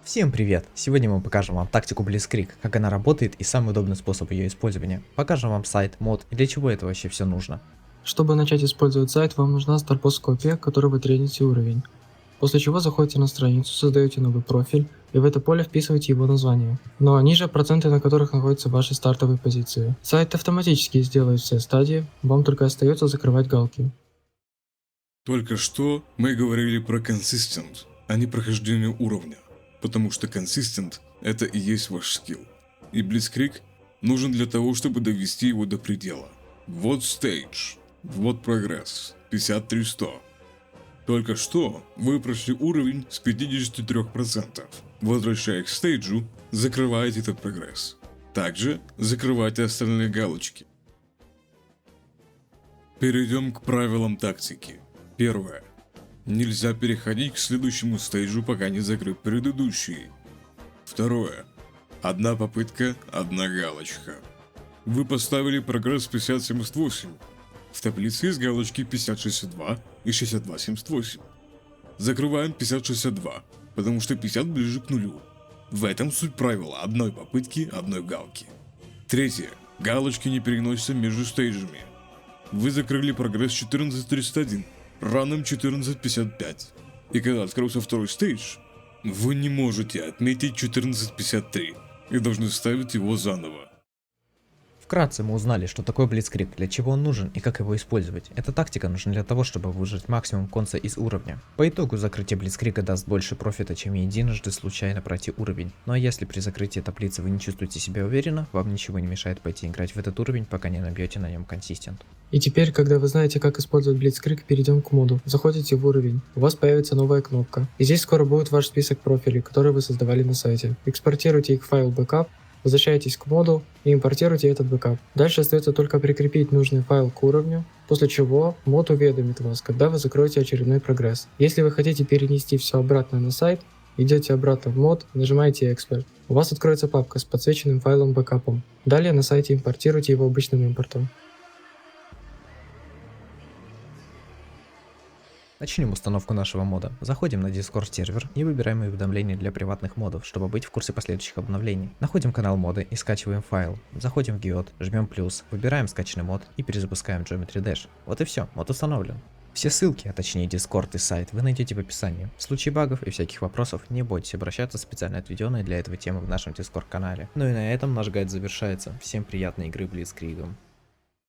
Всем привет! Сегодня мы покажем вам тактику Blitzkrieg, как она работает и самый удобный способ ее использования. Покажем вам сайт, мод и для чего это вообще все нужно. Чтобы начать использовать сайт, вам нужна Starpost копия, которой вы трените уровень. После чего заходите на страницу, создаете новый профиль и в это поле вписываете его название. Но ниже проценты, на которых находятся ваши стартовые позиции. Сайт автоматически сделает все стадии, вам только остается закрывать галки. Только что мы говорили про Consistent, а не прохождение уровня, потому что Consistent – это и есть ваш скилл. И Blitzkrieg нужен для того, чтобы довести его до предела. Вот Stage, вот прогресс, 53-100. Только что вы прошли уровень с 53%. Возвращаясь к стейджу, закрываете этот прогресс. Также закрывайте остальные галочки. Перейдем к правилам тактики. Первое. Нельзя переходить к следующему стейджу, пока не закрыт предыдущий. Второе. Одна попытка, одна галочка. Вы поставили прогресс 5078. В таблице есть галочки 5062 и 6278. Закрываем 5062, потому что 50 ближе к нулю. В этом суть правила одной попытки, одной галки. Третье. Галочки не переносятся между стейджами. Вы закрыли прогресс 14301, раном 1455. И когда открылся второй стейдж, вы не можете отметить 1453 и должны ставить его заново. Вкратце мы узнали, что такое Blitzkrieg, для чего он нужен и как его использовать. Эта тактика нужна для того, чтобы выжать максимум конца из уровня. По итогу закрытие Blitzkrieg даст больше профита, чем единожды случайно пройти уровень. Ну а если при закрытии таблицы вы не чувствуете себя уверенно, вам ничего не мешает пойти играть в этот уровень, пока не набьете на нем консистент. И теперь, когда вы знаете, как использовать Blitzkrieg, перейдем к моду. Заходите в уровень, у вас появится новая кнопка. И здесь скоро будет ваш список профилей, которые вы создавали на сайте. Экспортируйте их в файл backup, возвращайтесь к моду и импортируйте этот бэкап. Дальше остается только прикрепить нужный файл к уровню, после чего мод уведомит вас, когда вы закроете очередной прогресс. Если вы хотите перенести все обратно на сайт, идете обратно в мод, нажимаете экспорт. У вас откроется папка с подсвеченным файлом бэкапом. Далее на сайте импортируйте его обычным импортом. Начнем установку нашего мода. Заходим на Discord сервер и выбираем уведомления для приватных модов, чтобы быть в курсе последующих обновлений. Находим канал мода и скачиваем файл. Заходим в Geode, жмем плюс, выбираем скачанный мод и перезапускаем Geometry Dash. Вот и все, мод установлен. Все ссылки, а точнее Discord и сайт, вы найдете в описании. В случае багов и всяких вопросов не бойтесь обращаться в специально отведенные для этого темы в нашем Discord канале. Ну и на этом наш гайд завершается. Всем приятной игры Blitzkrieg.